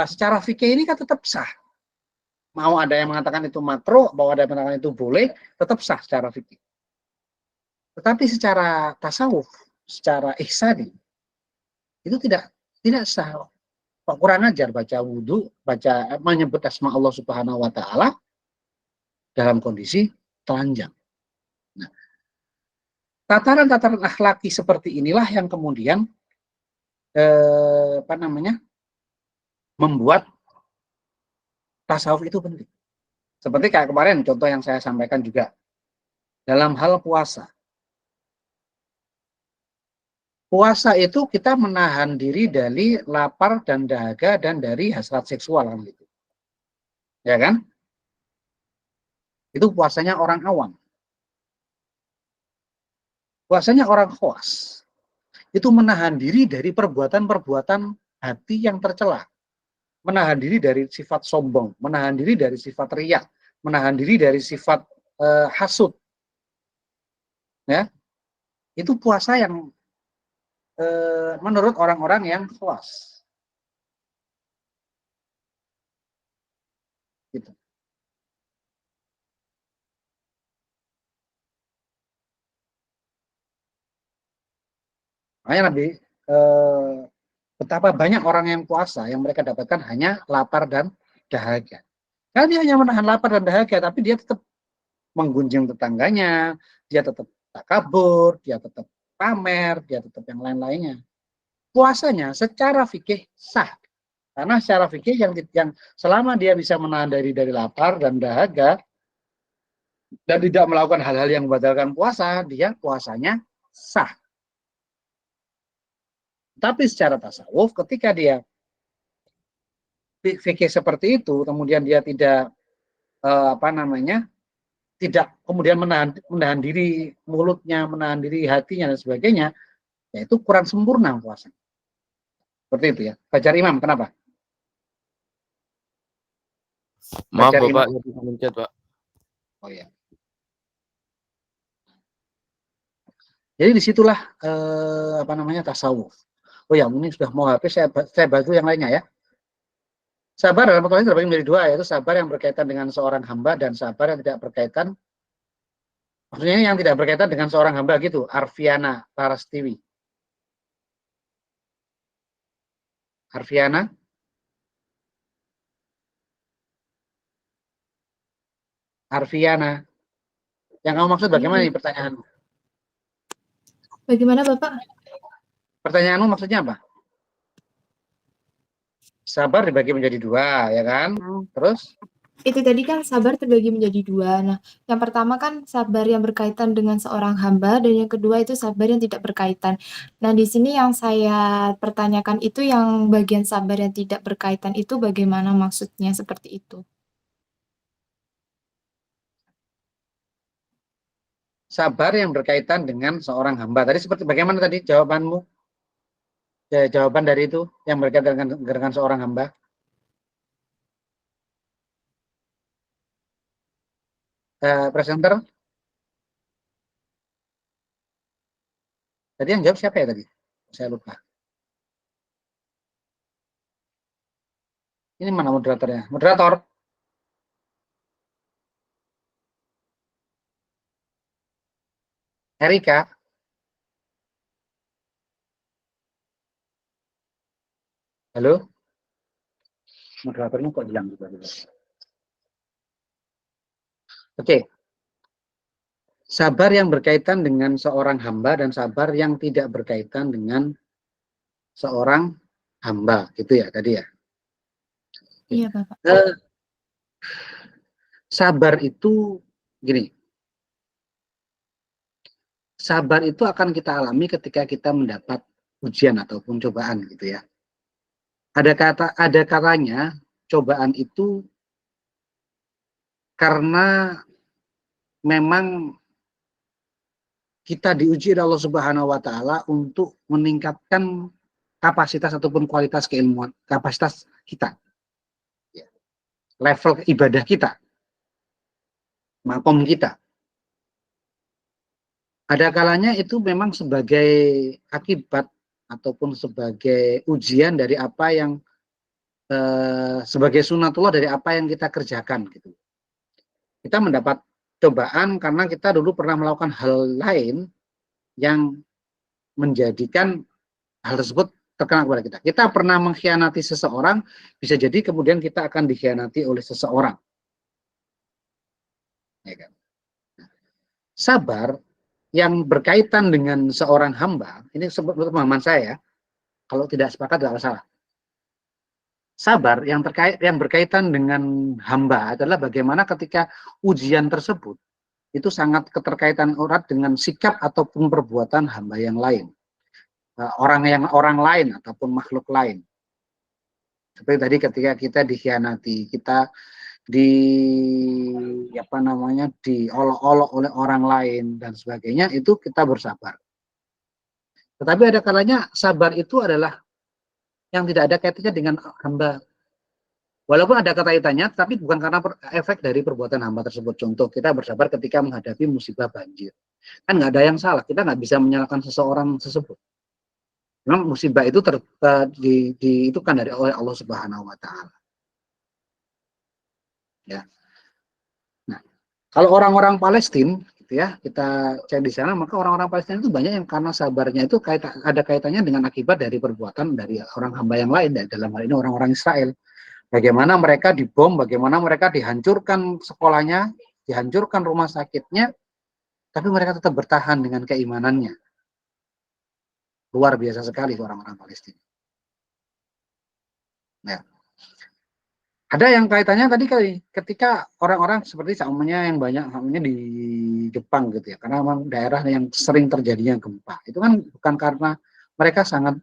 secara fikih ini kan tetap sah. Mau ada yang mengatakan itu makruh, mau ada yang mengatakan itu boleh, tetap sah secara fikih. Tetapi secara tasawuf, secara ihsani, itu tidak sah. Kok kurang ajar baca wudhu, baca menyebut asma Allah Subhanahu wa Ta'ala dalam kondisi telanjang. Nah, tataran-tataran akhlaki seperti inilah yang kemudian membuat tasawuf itu penting. Seperti kayak kemarin contoh yang saya sampaikan juga dalam hal puasa. Puasa itu kita menahan diri dari lapar dan dahaga dan dari hasrat seksual kan gitu. Ya kan? Itu puasanya orang awam. Puasanya orang khawas. Itu menahan diri dari perbuatan-perbuatan hati yang tercela. Menahan diri dari sifat sombong, menahan diri dari sifat riya, menahan diri dari sifat hasud. Ya. Itu puasa yang menurut orang-orang yang khawas. Gitu. Makanya Nabi betapa banyak orang yang puasa yang mereka dapatkan hanya lapar dan dahaga. Karena dia hanya menahan lapar dan dahaga, tapi dia tetap menggunjing tetangganya, dia tetap takabur, dia tetap pamer, dia tetap yang lain-lainnya. Puasanya secara fikih sah. Karena secara fikih yang selama dia bisa menahan dari lapar dan dahaga dan tidak melakukan hal-hal yang membatalkan puasa, dia puasanya sah. Tapi secara tasawuf ketika dia fikih seperti itu, kemudian dia tidak tidak kemudian menahan diri mulutnya, menahan diri hatinya dan sebagainya, ya itu kurang sempurna puasa. Seperti itu ya. Fajar Imam, kenapa? Maaf Fajar Bapak, Imam. saya bisa mencet Pak. Oh ya. Jadi disitulah tasawuf. Oh ya, ini sudah mau habis, saya bantu yang lainnya ya. Sabar dalam pertolongan terbagi menjadi dua, yaitu sabar yang berkaitan dengan seorang hamba dan sabar yang tidak berkaitan, maksudnya yang tidak berkaitan dengan seorang hamba gitu. Arfiana Parastiwi. Arfiana, Arfiana. Yang kamu maksud bagaimana nih pertanyaanmu? Bagaimana Bapak? Pertanyaanmu maksudnya apa? Sabar dibagi menjadi dua, ya kan? Terus? Itu tadi kan sabar terbagi menjadi dua. Nah, yang pertama kan sabar yang berkaitan dengan seorang hamba, dan yang kedua itu sabar yang tidak berkaitan. Nah, di sini yang saya pertanyakan itu yang bagian sabar yang tidak berkaitan itu bagaimana maksudnya seperti itu? Sabar yang berkaitan dengan seorang hamba. Tadi seperti bagaimana tadi jawabanmu? Jawaban dari itu yang berkaitan dengan seorang hamba. Presenter. Tadi yang jawab siapa ya tadi? Saya lupa. Ini mana moderatornya? Moderator. Erika. Halo? Moderatornya kok hilang juga. Oke. Sabar yang berkaitan dengan seorang hamba dan sabar yang tidak berkaitan dengan seorang hamba, gitu ya tadi ya. Iya, Bapak. Sabar itu gini. Sabar itu akan kita alami ketika kita mendapat ujian ataupun cobaan gitu ya. Ada kalanya cobaan itu karena memang kita diuji oleh Allah Subhanahu wa taala untuk meningkatkan kapasitas ataupun kualitas keilmuan, kapasitas kita. Ya. Level ibadah kita. Makom kita. Ada kalanya itu memang sebagai akibat ataupun sebagai ujian dari apa yang sebagai sunatullah dari apa yang kita kerjakan gitu. Kita mendapat cobaan karena kita dulu pernah melakukan hal lain yang menjadikan hal tersebut terkena kepada kita. Kita pernah mengkhianati seseorang, bisa jadi kemudian kita akan dikhianati oleh seseorang. Ya kan? Sabar yang berkaitan dengan seorang hamba, ini menurut pemahaman saya, kalau tidak sepakat tidak masalah. Sabar yang berkaitan dengan hamba adalah bagaimana ketika ujian tersebut itu sangat keterkaitan erat dengan sikap ataupun perbuatan hamba yang lain, orang lain ataupun makhluk lain. Seperti tadi ketika kita dikhianati, kita diolok-olok oleh orang lain dan sebagainya, itu kita bersabar. Tetapi ada kalanya sabar itu adalah yang tidak ada kaitannya dengan hamba. Walaupun ada kaitannya, tapi bukan karena efek dari perbuatan hamba tersebut. Contoh, kita bersabar ketika menghadapi musibah banjir. Kan nggak ada yang salah, kita nggak bisa menyalahkan seseorang tersebut. Memang musibah itu itu kan dari oleh Allah Subhanahu wa taala. Ya. Nah, kalau orang-orang Palestina gitu ya, kita cek di sana, maka orang-orang Palestina itu banyak yang karena sabarnya itu ada kaitannya dengan akibat dari perbuatan dari orang hamba yang lain, dan dalam hal ini orang-orang Israel. Bagaimana mereka dibom, bagaimana mereka dihancurkan sekolahnya, dihancurkan rumah sakitnya, tapi mereka tetap bertahan dengan keimanannya. Luar biasa sekali orang-orang Palestina. Ya. Ada yang kaitannya tadi ketika orang-orang seperti umpamanya yang banyak di Jepang gitu ya, karena memang daerah yang sering terjadinya gempa. Itu kan bukan karena mereka sangat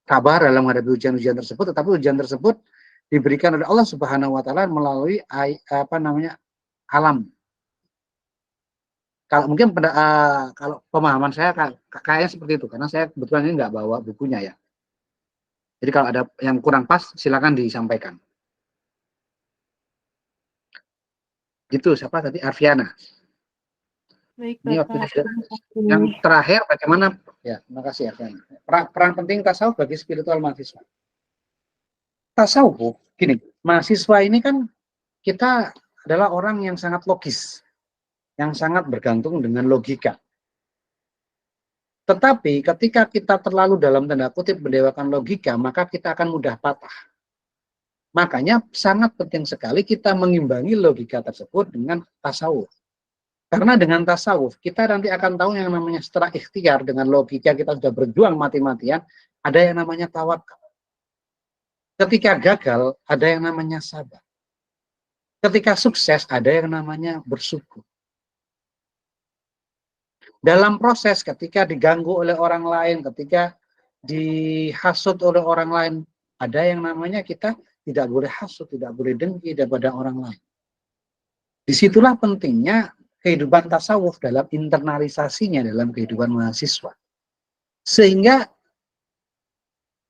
sabar dalam menghadapi ujian-ujian tersebut, tetapi ujian tersebut diberikan oleh Allah Subhanahu wa taala melalui alam. Kalau mungkin kalau pemahaman saya kayaknya seperti itu, karena saya kebetulan ini nggak bawa bukunya ya. Jadi kalau ada yang kurang pas silakan disampaikan. Gitu, siapa tadi? Arfiana. Baik, Ini Bapak. yang terakhir bagaimana? Ya, terima kasih Arfiana. Peran penting tasawuf bagi spiritual mahasiswa. tasawuf, gini, mahasiswa ini kan kita adalah orang yang sangat logis, yang sangat bergantung dengan logika. Tetapi ketika kita terlalu dalam tanda kutip mendewakan logika, maka kita akan mudah patah. Makanya sangat penting sekali kita mengimbangi logika tersebut dengan tasawuf. Karena dengan tasawuf, kita nanti akan tahu yang namanya setelah ikhtiar dengan logika kita sudah berjuang mati-matian, ada yang namanya tawakal. Ketika gagal, ada yang namanya sabar. Ketika sukses, ada yang namanya bersyukur. Dalam proses ketika diganggu oleh orang lain, ketika dihasut oleh orang lain, ada yang namanya kita tidak boleh hasut, tidak boleh dengki daripada orang lain. Disitulah pentingnya kehidupan tasawuf dalam internalisasinya dalam kehidupan mahasiswa. Sehingga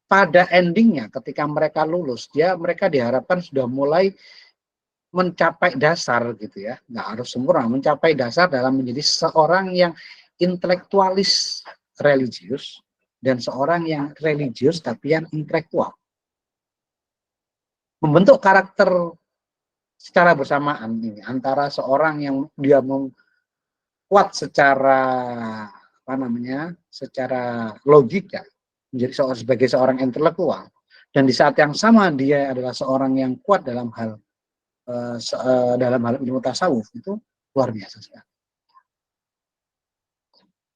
pada endingnya ketika mereka lulus, mereka diharapkan sudah mulai mencapai dasar gitu ya, nggak harus sempurna, mencapai dasar dalam menjadi seorang yang intelektualis religius dan seorang yang religius tapi yang intelektual. Membentuk karakter secara bersamaan ini antara seorang yang dia kuat secara secara logika menjadi sebagai seorang intelektual, dan di saat yang sama dia adalah seorang yang kuat dalam hal ilmu tasawuf, itu luar biasa sekali.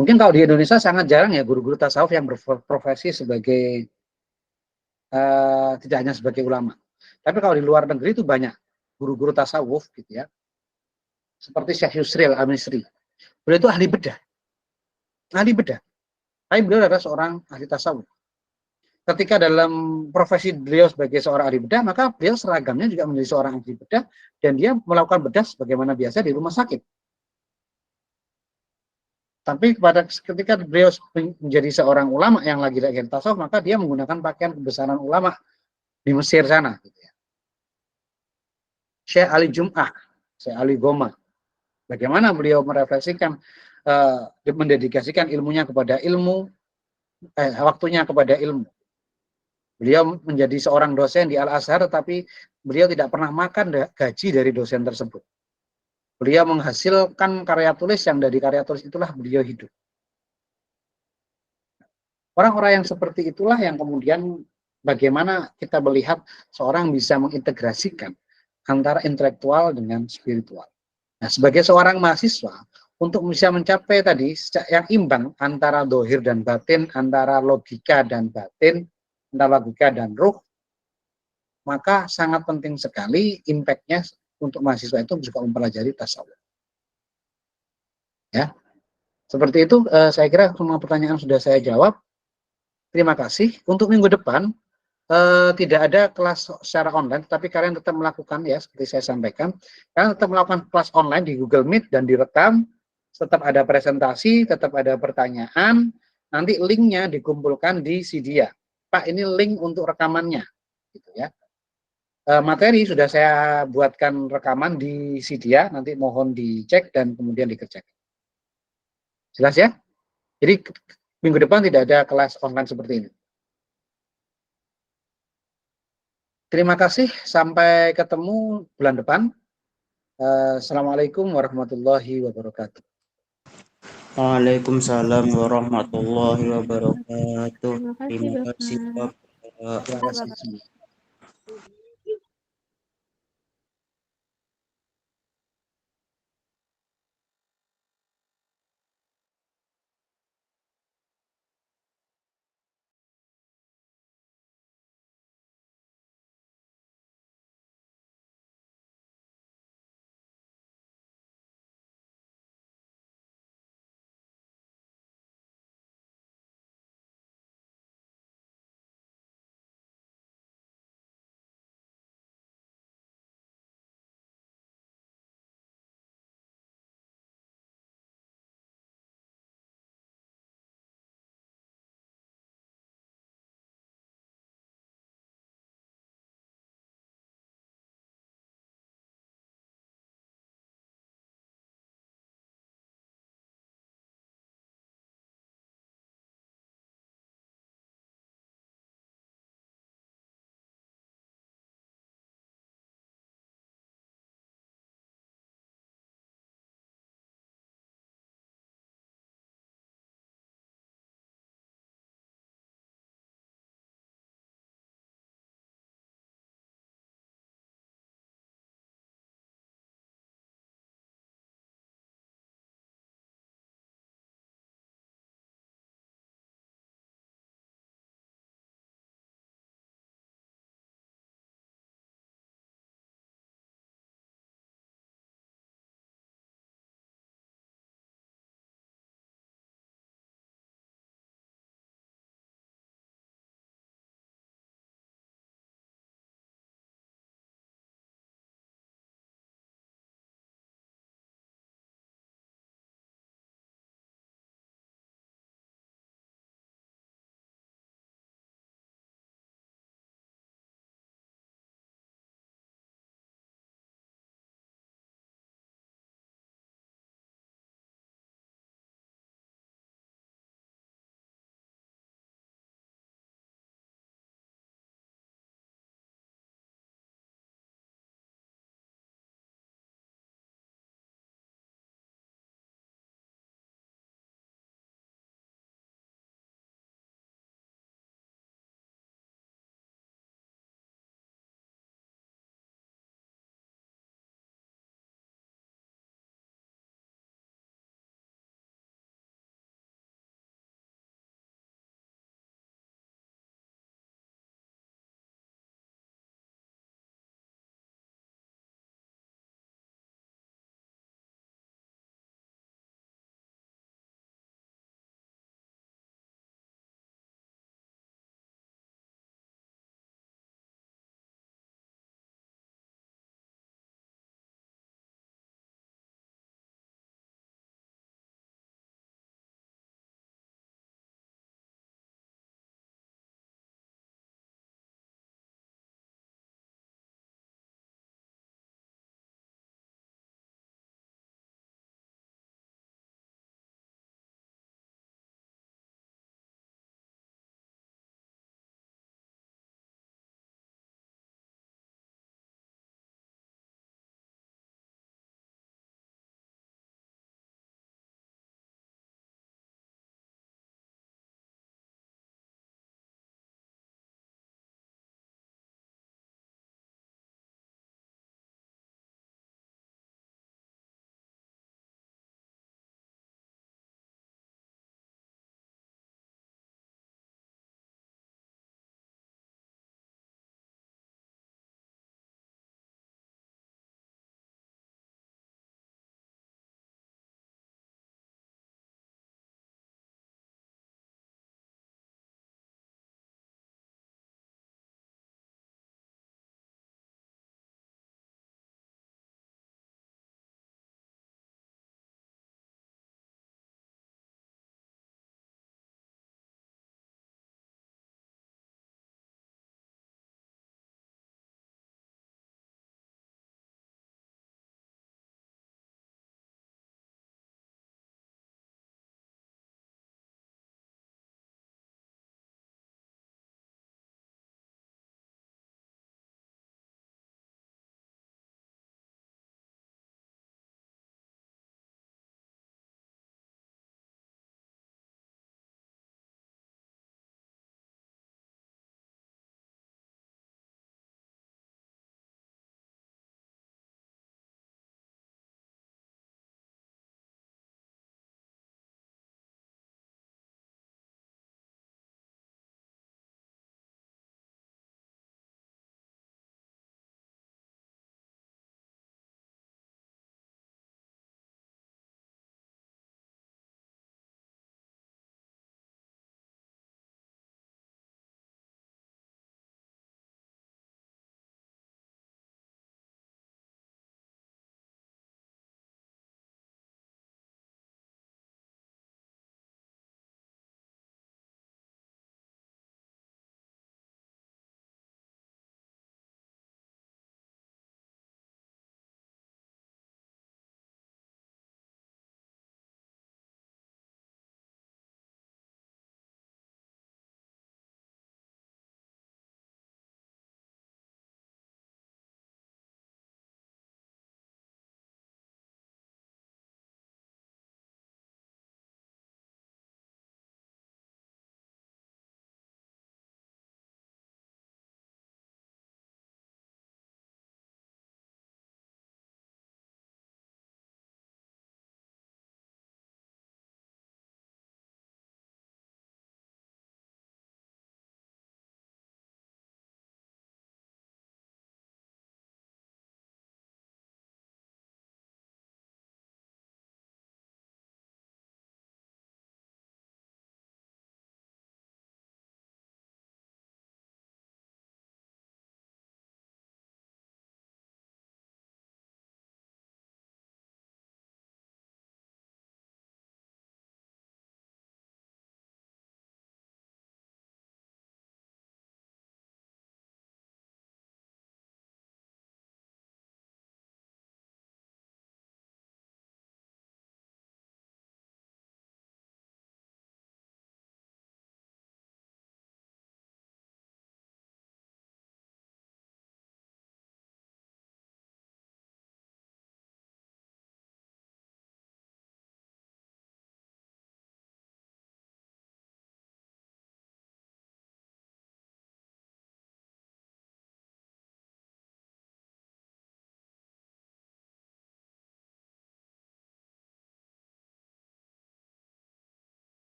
Mungkin kalau di Indonesia sangat jarang ya guru-guru tasawuf yang berprofesi sebagai tidak hanya sebagai ulama. Tapi kalau di luar negeri itu banyak guru-guru tasawuf gitu ya. Seperti Syekh Yusril Al-Misri. Beliau itu ahli bedah. Ahli bedah. Tapi beliau adalah seorang ahli tasawuf. Ketika dalam profesi beliau sebagai seorang ahli bedah, maka beliau seragamnya juga menjadi seorang ahli bedah, dan dia melakukan bedah sebagaimana biasa di rumah sakit. Tapi ketika beliau menjadi seorang ulama yang lagi tasawuf, maka dia menggunakan pakaian kebesaran ulama di Mesir sana. Gitu ya. Syekh Ali Jum'ah, Syekh Ali Goma, bagaimana beliau merefleksikan, mendedikasikan ilmunya kepada ilmu, waktunya kepada ilmu. Beliau menjadi seorang dosen di Al-Azhar, tetapi beliau tidak pernah makan gaji dari dosen tersebut. Beliau menghasilkan karya tulis yang dari karya tulis itulah beliau hidup. Orang-orang yang seperti itulah yang kemudian bagaimana kita melihat seorang bisa mengintegrasikan antara intelektual dengan spiritual. Nah, sebagai seorang mahasiswa, untuk bisa mencapai tadi yang imbang antara dohir dan batin, antara logika dan batin, antara logika dan ruh, maka sangat penting sekali impact-nya untuk mahasiswa itu juga mempelajari tasawuf. Ya, seperti itu. Saya kira semua pertanyaan sudah saya jawab. Terima kasih. Untuk minggu depan tidak ada kelas secara online, tapi kalian tetap melakukan ya seperti saya sampaikan. Kalian tetap melakukan kelas online di Google Meet dan direkam. Tetap ada presentasi, tetap ada pertanyaan. Nanti linknya dikumpulkan di Sidia. Pak, ini link untuk rekamannya, gitu ya. Materi sudah saya buatkan rekaman di Sidia, nanti mohon dicek dan kemudian dikerjakan. Jelas ya? Jadi minggu depan tidak ada kelas online seperti ini. Terima kasih, sampai ketemu bulan depan. Assalamualaikum warahmatullahi wabarakatuh. Waalaikumsalam warahmatullahi wabarakatuh. Terima kasih, Terima kasih, Bapak. Bapak. Terima kasih.